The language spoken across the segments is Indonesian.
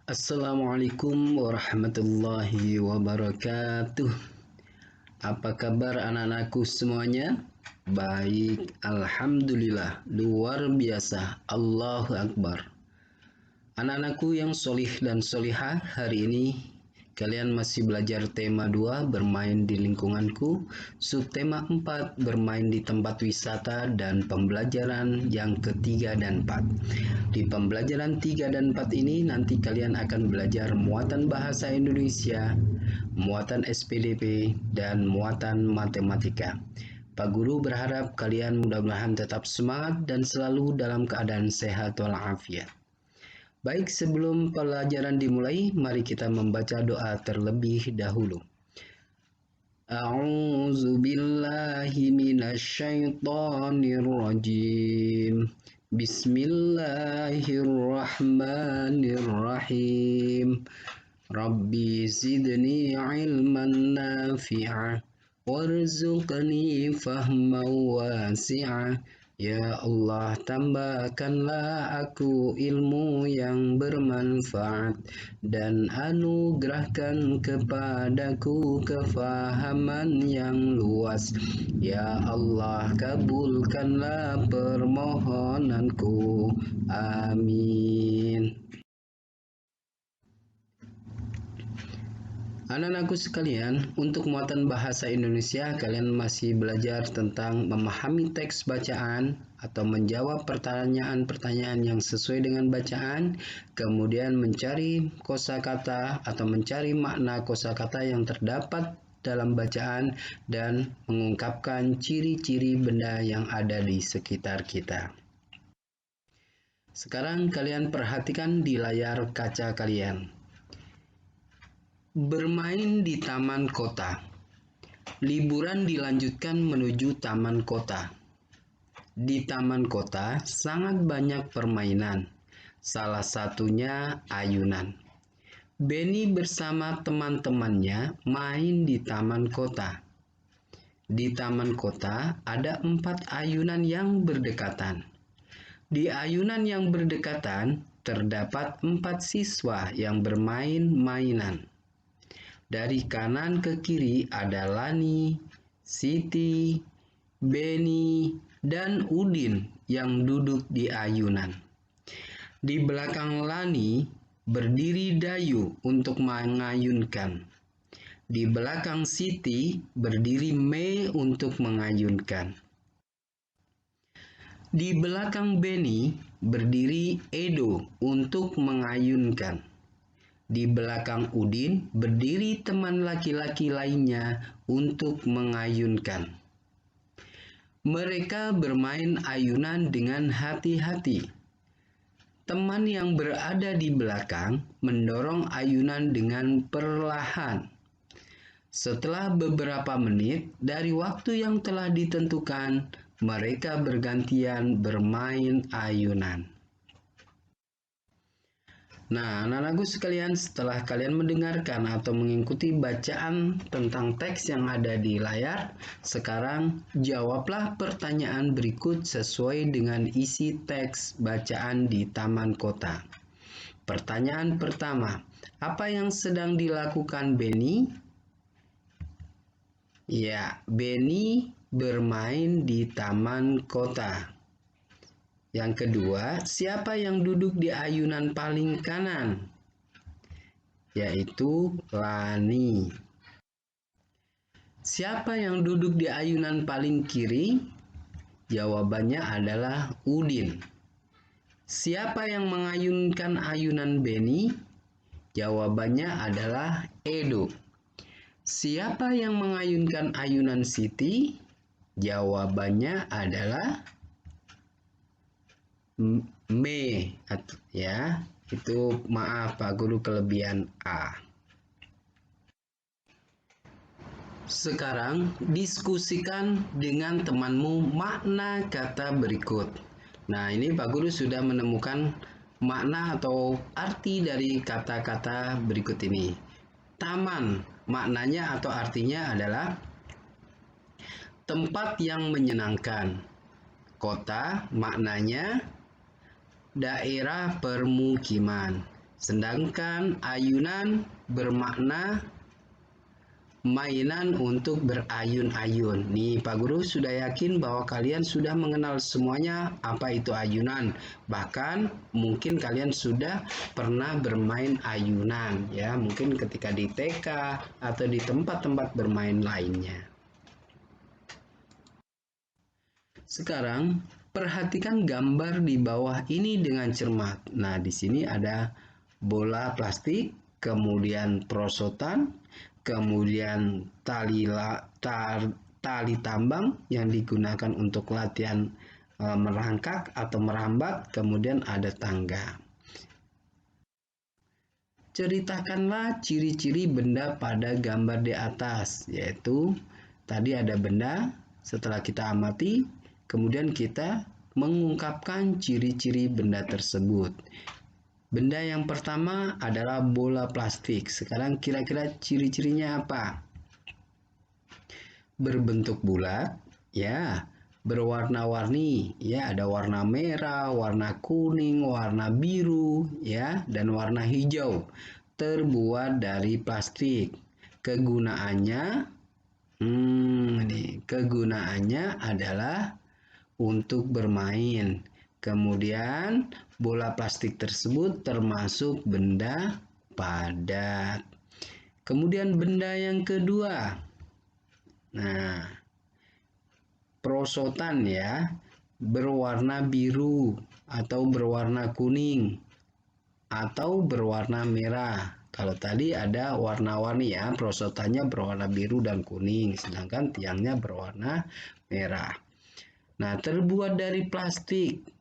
Assalamualaikum warahmatullahi wabarakatuh. Apa kabar anak-anakku semuanya? Baik, alhamdulillah, luar biasa. Allahu Akbar. Anak-anakku yang solih dan solihah, hari ini kalian masih belajar tema 2 bermain di lingkunganku, subtema 4 bermain di tempat wisata, dan pembelajaran yang ketiga dan 4. Di pembelajaran 3 dan 4 ini nanti kalian akan belajar muatan bahasa Indonesia, muatan SPDP, dan muatan matematika. Pak Guru berharap kalian mudah-mudahan tetap semangat dan selalu dalam keadaan sehat walafiat. Baik, sebelum pelajaran dimulai, mari kita membaca doa terlebih dahulu. A'udzu billahi minasyaitonir rajim. Bismillahirrahmanirrahim. Rabbi zidni ilman nafi'a warzuqni fahman wasi'a. Ya Allah, tambahkanlah aku ilmu yang bermanfaat dan anugerahkan kepadaku kefahaman yang luas. Ya Allah, kabulkanlah permohonanku. Amin. Anak-anakku sekalian, untuk muatan bahasa Indonesia, kalian masih belajar tentang memahami teks bacaan atau menjawab pertanyaan-pertanyaan yang sesuai dengan bacaan, kemudian mencari kosakata atau mencari makna kosakata yang terdapat dalam bacaan, dan mengungkapkan ciri-ciri benda yang ada di sekitar kita. Sekarang kalian perhatikan di layar kaca kalian. Bermain di taman kota. Liburan dilanjutkan menuju taman kota. Di taman kota sangat banyak permainan. Salah satunya ayunan. Benny bersama teman-temannya main di taman kota. Di taman kota ada 4 ayunan yang berdekatan. Di ayunan yang berdekatan terdapat 4 siswa yang bermain mainan. Dari kanan ke kiri ada Lani, Siti, Benny, dan Udin yang duduk di ayunan. Di belakang Lani berdiri Dayu untuk mengayunkan. Di belakang Siti berdiri Mei untuk mengayunkan. Di belakang Benny berdiri Edo untuk mengayunkan. Di belakang Udin berdiri teman laki-laki lainnya untuk mengayunkan. Mereka bermain ayunan dengan hati-hati. Teman yang berada di belakang mendorong ayunan dengan perlahan. Setelah beberapa menit dari waktu yang telah ditentukan, mereka bergantian bermain ayunan. Nah, anak-anakku sekalian, setelah kalian mendengarkan atau mengikuti bacaan tentang teks yang ada di layar, sekarang jawablah pertanyaan berikut sesuai dengan isi teks bacaan di taman kota. Pertanyaan pertama, apa yang sedang dilakukan Benny? Ya, Benny bermain di taman kota. Yang kedua, siapa yang duduk di ayunan paling kanan? Yaitu Lani. Siapa yang duduk di ayunan paling kiri? Jawabannya adalah Udin. Siapa yang mengayunkan ayunan Benny? Jawabannya adalah Edo. Siapa yang mengayunkan ayunan Siti? Jawabannya adalah Me, ya, itu maaf Pak Guru kelebihan A. Sekarang diskusikan dengan temanmu makna kata berikut. Nah, ini Pak Guru sudah menemukan makna atau arti dari kata-kata berikut ini. Taman, maknanya atau artinya adalah tempat yang menyenangkan. Kota, maknanya daerah permukiman. Sedangkan ayunan bermakna mainan untuk berayun-ayun. Nih, Pak Guru sudah yakin bahwa kalian sudah mengenal semuanya apa itu ayunan. Bahkan mungkin kalian sudah pernah bermain ayunan ya, mungkin ketika di TK atau di tempat-tempat bermain lainnya. Sekarang perhatikan gambar di bawah ini dengan cermat. Nah, di sini ada bola plastik, kemudian perosotan, kemudian tali tambang yang digunakan untuk latihan merangkak atau merambat, kemudian ada tangga. Ceritakanlah ciri-ciri benda pada gambar di atas, yaitu tadi ada benda, setelah kita amati, kemudian kita mengungkapkan ciri-ciri benda tersebut. Benda yang pertama adalah bola plastik. Sekarang kira-kira ciri-cirinya apa? Berbentuk bulat, ya, berwarna-warni, ya, ada warna merah, warna kuning, warna biru, ya, dan warna hijau. Terbuat dari plastik. Kegunaannya adalah untuk bermain. Kemudian bola plastik tersebut termasuk benda padat. Kemudian benda yang kedua. Nah, perosotan ya, berwarna biru atau berwarna kuning atau berwarna merah. Kalau tadi ada warna-warni ya, perosotannya berwarna biru dan kuning, sedangkan tiangnya berwarna merah. Nah, terbuat dari plastik.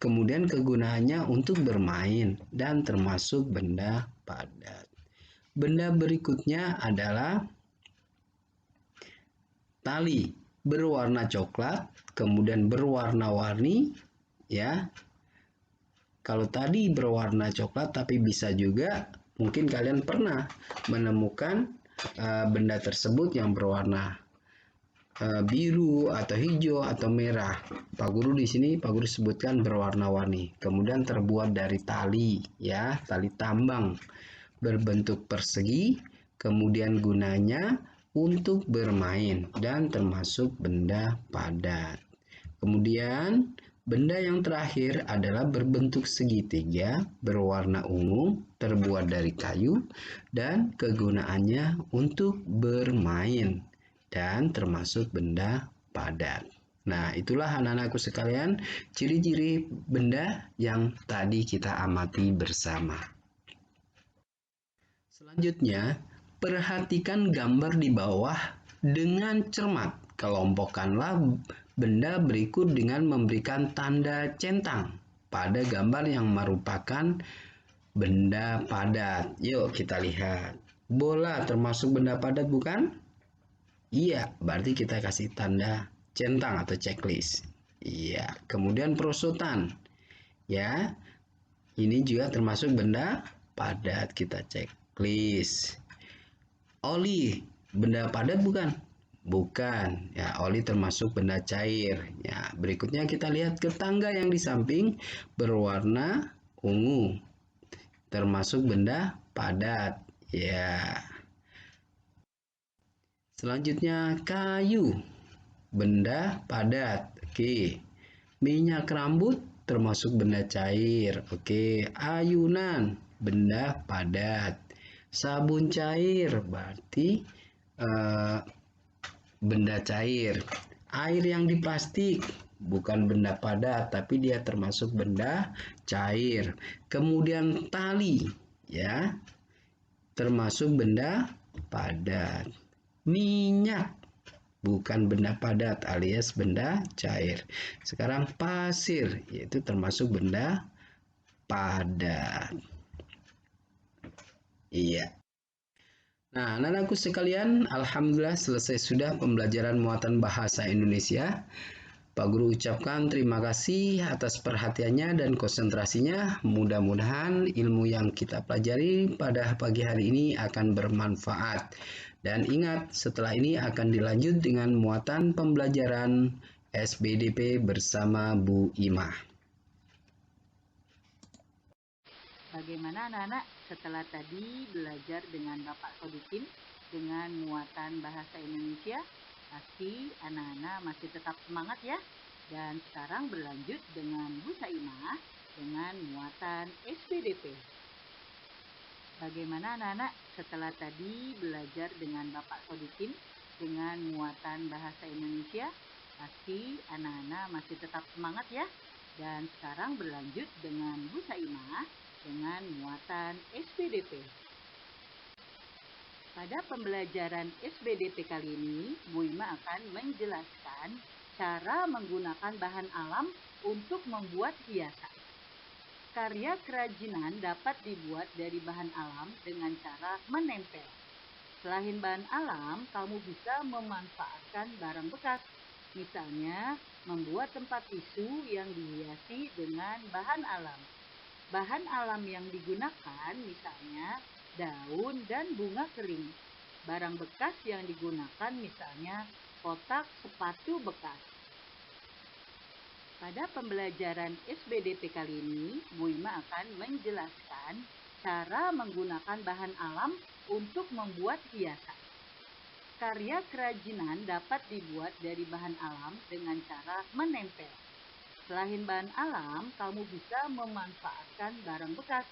Kemudian kegunaannya untuk bermain dan termasuk benda padat. Benda berikutnya adalah tali berwarna coklat, kemudian berwarna-warni, ya. Kalau tadi berwarna coklat, tapi bisa juga mungkin kalian pernah menemukan benda tersebut yang berwarna biru atau hijau atau merah. Pak Guru di sini Pak Guru sebutkan berwarna-warni. Kemudian terbuat dari tali, ya, tali tambang berbentuk persegi. Kemudian gunanya untuk bermain dan termasuk benda padat. Kemudian benda yang terakhir adalah berbentuk segitiga, berwarna ungu, terbuat dari kayu, dan kegunaannya untuk bermain dan termasuk benda padat. Nah, itulah anak-anakku sekalian, ciri-ciri benda yang tadi kita amati bersama. Selanjutnya, perhatikan gambar di bawah dengan cermat. Kelompokkanlah benda berikut dengan memberikan tanda centang pada gambar yang merupakan benda padat. Yuk kita lihat. Bola termasuk benda padat bukan? Iya, berarti kita kasih tanda centang atau checklist. Iya, kemudian perosotan. Ya, ini juga termasuk benda padat, kita checklist. Oli, benda padat bukan? Bukan. Ya, oli termasuk benda cair. Ya, berikutnya kita lihat ke tangga yang di samping berwarna ungu. Termasuk benda padat. Ya. Selanjutnya kayu. Benda padat. Oke. Minyak rambut termasuk benda cair. Oke. Ayunan, benda padat. Sabun cair berarti benda cair. Air yang di plastik bukan benda padat, tapi dia termasuk benda cair. Kemudian tali, ya, termasuk benda padat. Minyak bukan benda padat alias benda cair. Sekarang pasir, yaitu termasuk benda padat. Iya. Nah, anak-anakku sekalian, alhamdulillah selesai sudah pembelajaran muatan bahasa Indonesia. Pak Guru ucapkan terima kasih atas perhatiannya dan konsentrasinya. Mudah-mudahan ilmu yang kita pelajari pada pagi hari ini akan bermanfaat. Dan ingat, setelah ini akan dilanjut dengan muatan pembelajaran SBDP bersama Bu Imah. Bagaimana anak-anak setelah tadi belajar dengan Bapak Sodikin dengan muatan bahasa Indonesia? Pasti anak-anak masih tetap semangat ya. Dan sekarang berlanjut dengan Bu Saimah dengan muatan SPDP. Bagaimana anak-anak setelah tadi belajar dengan Bapak Sodikin dengan muatan bahasa Indonesia? Pasti anak-anak masih tetap semangat ya. Dan sekarang berlanjut dengan Bu Saimah dengan muatan SPDP. Pada pembelajaran SPDP kali ini, Bu Ima akan menjelaskan cara menggunakan bahan alam untuk membuat hiasan. Karya kerajinan dapat dibuat dari bahan alam dengan cara menempel. Selain bahan alam, kamu bisa memanfaatkan barang bekas. Misalnya, membuat tempat tisu yang dihiasi dengan bahan alam. Bahan alam yang digunakan misalnya daun dan bunga kering. Barang bekas yang digunakan misalnya kotak sepatu bekas. Pada pembelajaran SBDP kali ini, Bu Ima akan menjelaskan cara menggunakan bahan alam untuk membuat hiasan. Karya kerajinan dapat dibuat dari bahan alam dengan cara menempel. Selain bahan alam, kamu bisa memanfaatkan barang bekas.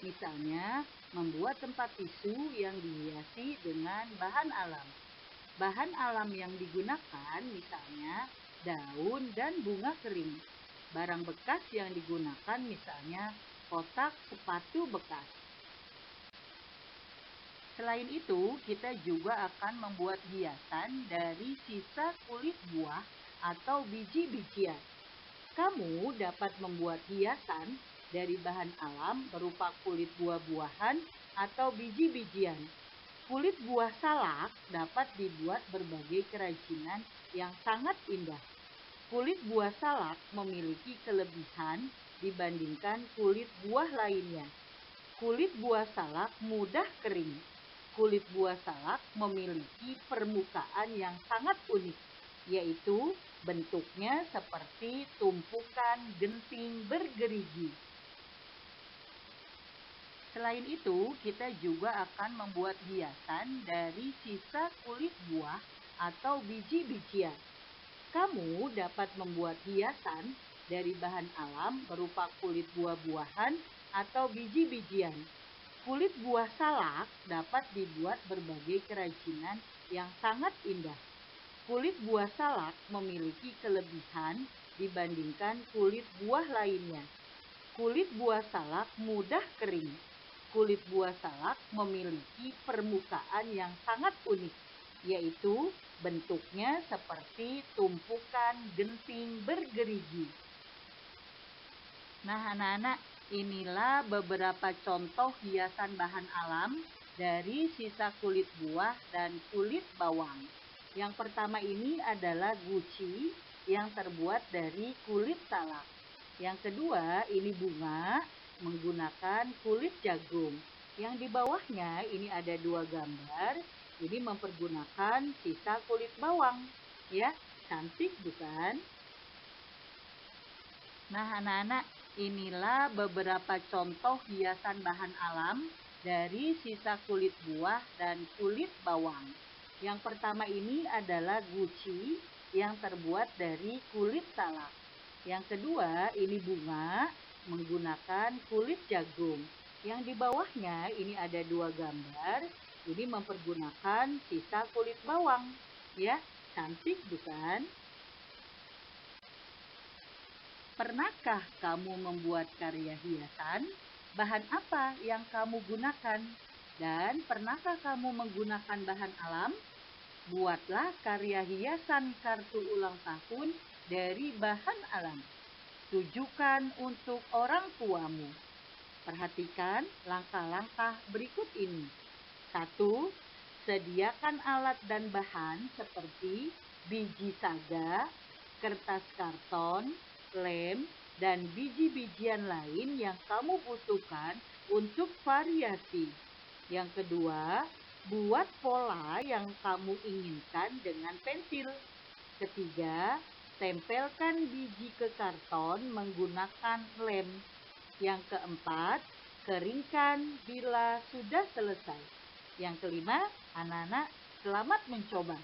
Misalnya, membuat tempat tisu yang dihiasi dengan bahan alam. Bahan alam yang digunakan misalnya daun dan bunga kering. Barang bekas yang digunakan misalnya kotak sepatu bekas. Selain itu, kita juga akan membuat hiasan dari sisa kulit buah atau biji-bijian. Kamu dapat membuat hiasan dari bahan alam berupa kulit buah-buahan atau biji-bijian. Kulit buah salak dapat dibuat berbagai kerajinan yang sangat indah. Kulit buah salak memiliki kelebihan dibandingkan kulit buah lainnya. Kulit buah salak mudah kering. Kulit buah salak memiliki permukaan yang sangat unik, yaitu bentuknya seperti tumpukan genting bergerigi. Selain itu, kita juga akan membuat hiasan dari sisa kulit buah atau biji-bijian. Kamu dapat membuat hiasan dari bahan alam berupa kulit buah-buahan atau biji-bijian. Kulit buah salak dapat dibuat berbagai kerajinan yang sangat indah. Kulit buah salak memiliki kelebihan dibandingkan kulit buah lainnya. Kulit buah salak mudah kering. Kulit buah salak memiliki permukaan yang sangat unik, yaitu bentuknya seperti tumpukan genting bergerigi. Nah, anak-anak, inilah beberapa contoh hiasan bahan alam dari sisa kulit buah dan kulit bawang. Yang pertama ini adalah guci yang terbuat dari kulit salak. Yang kedua ini bunga menggunakan kulit jagung. Yang di bawahnya ini ada dua gambar, ini mempergunakan sisa kulit bawang. Ya, cantik bukan? Nah, anak-anak, inilah beberapa contoh hiasan bahan alam dari sisa kulit buah dan kulit bawang. Yang pertama ini adalah guci yang terbuat dari kulit salak. Yang kedua ini bunga menggunakan kulit jagung. Yang di bawahnya ini ada dua gambar, ini mempergunakan sisa kulit bawang. Ya, cantik bukan? Pernahkah kamu membuat karya hiasan? Bahan apa yang kamu gunakan? Dan pernahkah kamu menggunakan bahan alam? Buatlah karya hiasan kartu ulang tahun dari bahan alam. Tujukan untuk orang tuamu. Perhatikan langkah-langkah berikut ini. 1. Sediakan alat dan bahan seperti biji saga, kertas karton, lem, dan biji-bijian lain yang kamu butuhkan untuk variasi. Yang kedua, buat pola yang kamu inginkan dengan pensil. Ketiga, tempelkan biji ke karton menggunakan lem. Yang keempat, keringkan bila sudah selesai. Yang kelima, anak-anak selamat mencoba.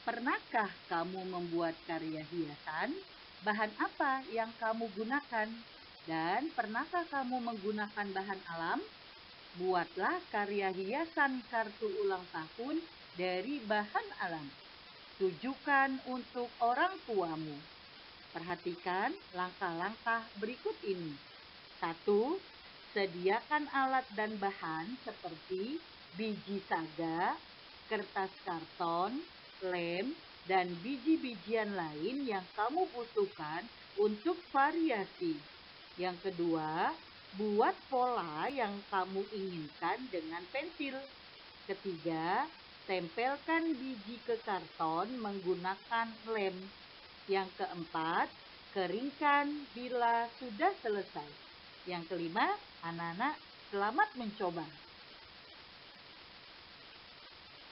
Pernahkah kamu membuat karya hiasan? Bahan apa yang kamu gunakan? Dan pernahkah kamu menggunakan bahan alam? Buatlah karya hiasan kartu ulang tahun dari bahan alam. Tujukan untuk orang tuamu. Perhatikan langkah-langkah berikut ini. 1. Sediakan alat dan bahan seperti biji saga, kertas karton, lem, dan biji-bijian lain yang kamu butuhkan untuk variasi. Yang kedua, buat pola yang kamu inginkan dengan pensil. Ketiga, tempelkan biji ke karton menggunakan lem. Yang keempat, keringkan bila sudah selesai. Yang kelima, anak-anak selamat mencoba.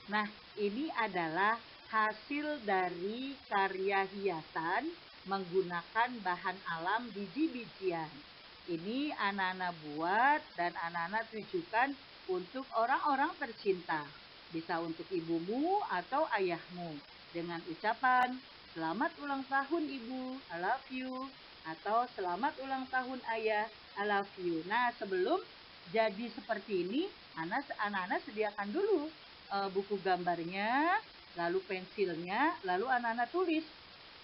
Nah, ini adalah hasil dari karya hiasan menggunakan bahan alam biji-bijian. Ini anak-anak buat dan anak-anak tujukan untuk orang-orang tercinta. Bisa untuk ibumu atau ayahmu dengan ucapan selamat ulang tahun ibu, I love you. Atau selamat ulang tahun ayah, I love you. Nah, sebelum jadi seperti ini, anak-anak sediakan dulu buku gambarnya, lalu pensilnya, lalu anak-anak tulis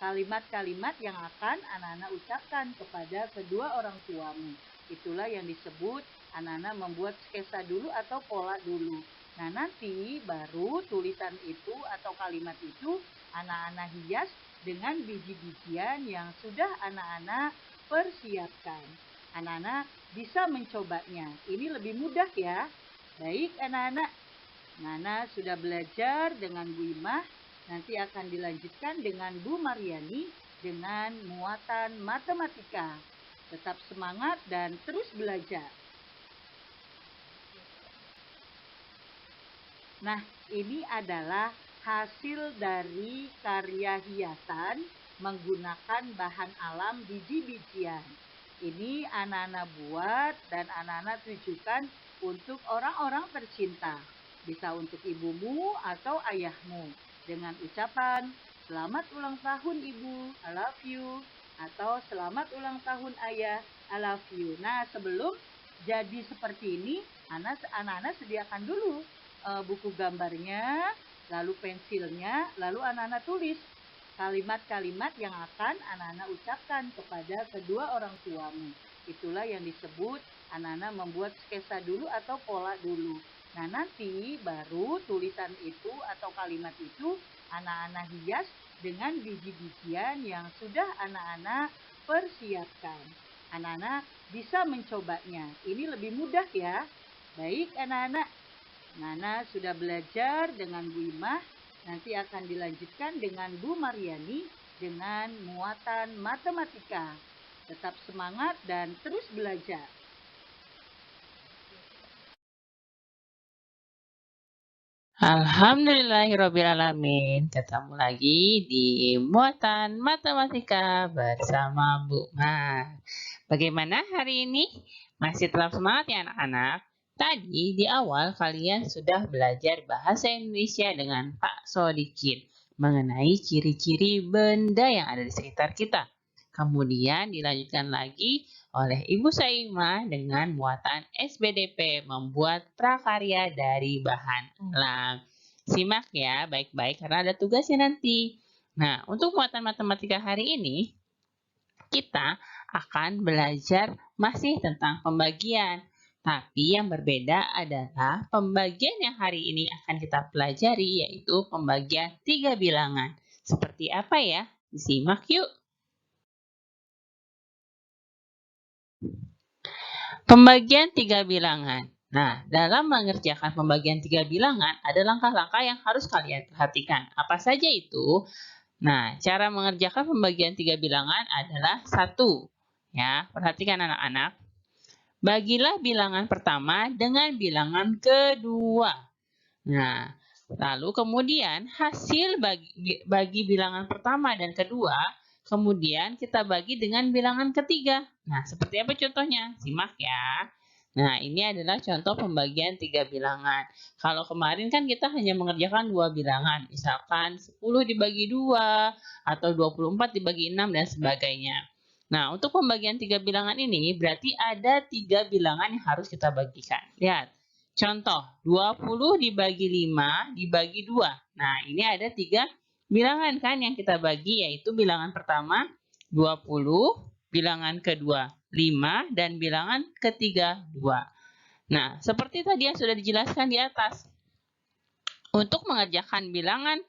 kalimat-kalimat yang akan anak-anak ucapkan kepada kedua orang tuamu. Itulah yang disebut anak-anak membuat sketsa dulu atau pola dulu. Nah, nanti baru tulisan itu atau kalimat itu anak-anak hias dengan biji-bijian yang sudah anak-anak persiapkan. Anak-anak bisa mencobanya. Ini lebih mudah ya. Baik anak-anak. Nana sudah belajar dengan Bu Imah, nanti akan dilanjutkan dengan Bu Mariani dengan muatan matematika. Tetap semangat dan terus belajar. Nah, ini adalah hasil dari karya hiasan menggunakan bahan alam biji-bijian. Ini anak-anak buat dan anak-anak tujukan untuk orang-orang tercinta. Bisa untuk ibumu atau ayahmu dengan ucapan selamat ulang tahun ibu, I love you. Atau selamat ulang tahun ayah, I love you. Nah, sebelum jadi seperti ini, anak-anak sediakan dulu buku gambarnya, lalu pensilnya, lalu anak-anak tulis kalimat-kalimat yang akan anak-anak ucapkan kepada kedua orang tuamu. Itulah yang disebut anak-anak membuat sketsa dulu atau pola dulu. Nah, nanti baru tulisan itu atau kalimat itu anak-anak hias dengan biji-bijian yang sudah anak-anak persiapkan. Anak-anak bisa mencobanya. Ini lebih mudah ya. Baik anak-anak. Nana sudah belajar dengan Bu Imah. Nanti akan dilanjutkan dengan Bu Mariani dengan muatan matematika. Tetap semangat dan terus belajar. Alhamdulillahirrabbilalamin. Ketemu lagi di muatan matematika bersama Bu Mar. Bagaimana hari ini? Masih tetap semangat ya anak-anak? Tadi di awal kalian sudah belajar bahasa Indonesia dengan Pak Sodikin mengenai ciri-ciri benda yang ada di sekitar kita. Kemudian dilanjutkan lagi oleh Ibu Saimah dengan muatan SBDP membuat prakarya dari bahan alam. Simak ya baik-baik karena ada tugasnya nanti. Nah, untuk muatan matematika hari ini, kita akan belajar masih tentang pembagian. Tapi yang berbeda adalah pembagian yang hari ini akan kita pelajari yaitu pembagian 3 bilangan. Seperti apa ya? Disimak yuk. Pembagian 3 bilangan. Nah, dalam mengerjakan pembagian 3 bilangan, ada langkah-langkah yang harus kalian perhatikan. Apa saja itu? Nah, cara mengerjakan pembagian 3 bilangan adalah 1. Ya, perhatikan anak-anak. Bagilah bilangan pertama dengan bilangan kedua. Nah, lalu kemudian hasil bagi bilangan pertama dan kedua, kemudian kita bagi dengan bilangan ketiga. Nah, seperti apa contohnya? Simak ya. Nah, ini adalah contoh pembagian 3 bilangan. Kalau kemarin kan kita hanya mengerjakan 2 bilangan. Misalkan 10 dibagi 2, atau 24 dibagi 6, dan sebagainya. Nah, untuk pembagian 3 bilangan ini, berarti ada 3 bilangan yang harus kita bagikan. Lihat, contoh, 20 dibagi 5 dibagi 2. Nah, ini ada 3 bilangan kan yang kita bagi, yaitu bilangan pertama 20, bilangan kedua 5, dan bilangan ketiga 2. Nah, seperti tadi yang sudah dijelaskan di atas. Untuk mengerjakan bilangan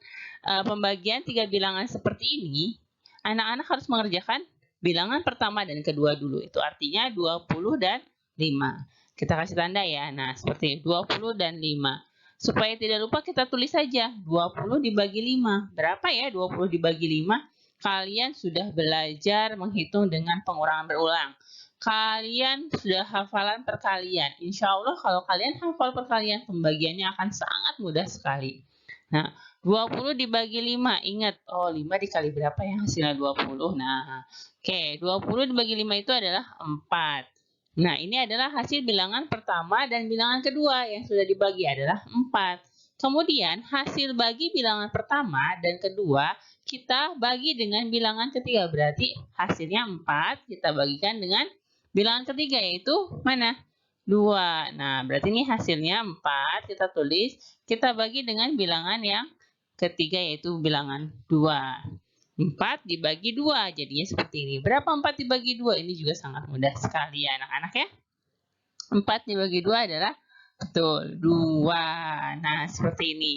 pembagian 3 bilangan seperti ini, anak-anak harus mengerjakan bilangan pertama dan kedua dulu. Itu artinya 20 dan 5. Kita kasih tanda ya. Nah, seperti 20 dan 5. Supaya tidak lupa kita tulis saja 20 dibagi 5. Berapa ya 20 dibagi 5? Kalian sudah belajar menghitung dengan pengurangan berulang. Kalian sudah hafalan perkalian. Insya Allah kalau kalian hafal perkalian, pembagiannya akan sangat mudah sekali. Nah, 20 dibagi 5. Ingat, 5 dikali berapa ya hasilnya 20? Nah, oke, 20 dibagi 5 itu adalah 4. Nah, ini adalah hasil bilangan pertama dan bilangan kedua yang sudah dibagi adalah 4. Kemudian, hasil bagi bilangan pertama dan kedua, kita bagi dengan bilangan ketiga. Berarti hasilnya 4, kita bagikan dengan bilangan ketiga, yaitu mana? 2. Nah, berarti ini hasilnya 4, kita tulis. Kita bagi dengan bilangan yang ketiga, yaitu bilangan 2. 4 dibagi 2, jadinya seperti ini. Berapa 4 dibagi 2? Ini juga sangat mudah sekali ya anak-anak ya. 4 dibagi 2 adalah, betul, 2. Nah, seperti ini.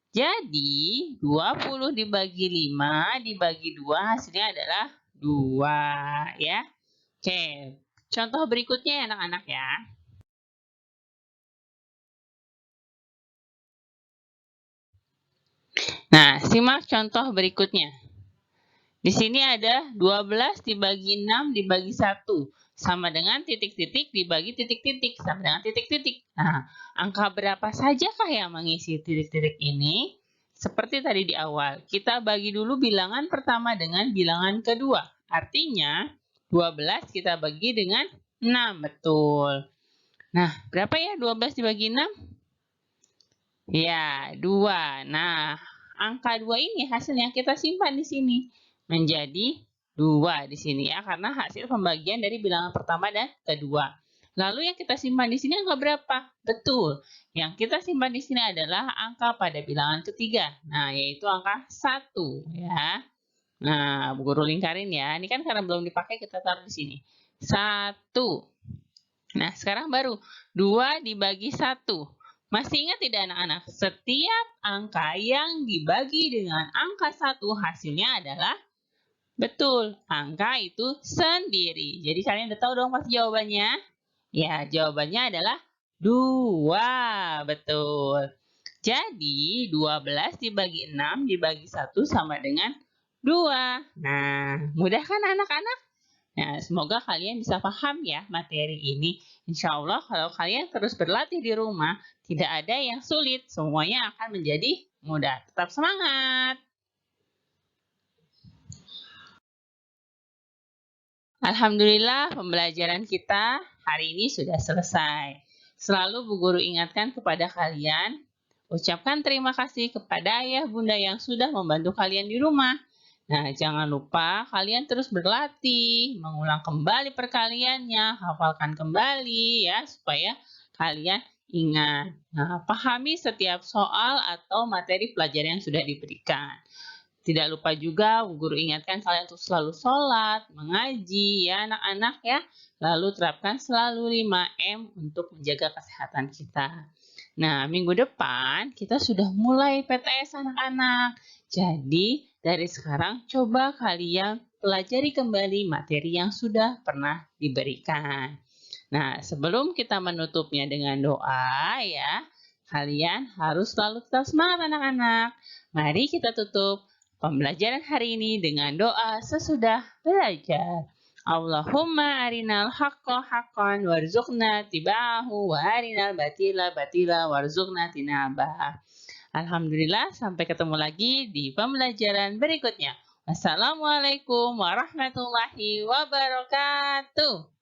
Jadi, 20 dibagi 5 dibagi 2 hasilnya adalah 2 ya. Oke, contoh berikutnya ya anak-anak ya. Nah, simak contoh berikutnya. Di sini ada 12 dibagi 6 dibagi 1. Sama dengan titik-titik dibagi titik-titik. Sama dengan titik-titik. Nah, angka berapa sajakah yang mengisi titik-titik ini? Seperti tadi di awal. Kita bagi dulu bilangan pertama dengan bilangan kedua. Artinya, 12 kita bagi dengan 6. Betul. Nah, berapa ya 12 dibagi 6? Ya, 2. Nah, angka 2 ini hasilnya kita simpan di sini. Menjadi 2 di sini ya, karena hasil pembagian dari bilangan pertama dan kedua. Lalu yang kita simpan di sini angka berapa? Betul. Yang kita simpan di sini adalah angka pada bilangan ketiga. Nah, yaitu angka 1 ya. Nah, Bu Guru lingkarin ya. Ini kan karena belum dipakai kita taruh di sini. 1. Nah, sekarang baru 2 dibagi 1. Masih ingat tidak anak-anak? Setiap angka yang dibagi dengan angka 1 hasilnya adalah, betul, angka itu sendiri. Jadi kalian udah tahu dong pasti jawabannya? Ya, jawabannya adalah 2. Betul. Jadi 12 dibagi 6 dibagi 1 sama dengan 2. Nah, mudah kan anak-anak? Nah, semoga kalian bisa paham ya materi ini. Insya Allah kalau kalian terus berlatih di rumah, tidak ada yang sulit. Semuanya akan menjadi mudah. Tetap semangat! Alhamdulillah pembelajaran kita hari ini sudah selesai. Selalu Bu Guru ingatkan kepada kalian, ucapkan terima kasih kepada ayah bunda yang sudah membantu kalian di rumah. Nah, jangan lupa kalian terus berlatih, mengulang kembali perkaliannya, hafalkan kembali ya, supaya kalian ingat. Nah, pahami setiap soal atau materi pelajaran yang sudah diberikan. Tidak lupa juga Bu Guru ingatkan kalian untuk selalu sholat, mengaji ya anak-anak ya. Lalu terapkan selalu 5M untuk menjaga kesehatan kita. Nah, minggu depan kita sudah mulai PTS anak-anak. Jadi, dari sekarang coba kalian pelajari kembali materi yang sudah pernah diberikan. Nah, sebelum kita menutupnya dengan doa ya, kalian harus selalu tetap semangat anak-anak. Mari kita tutup pembelajaran hari ini dengan doa sesudah belajar. Allahumma arinal haqqa haqqan warzuqna tiba'ahu wa arinal batila batila warzuqna tinabah. Alhamdulillah, sampai ketemu lagi di pembelajaran berikutnya. Assalamualaikum warahmatullahi wabarakatuh.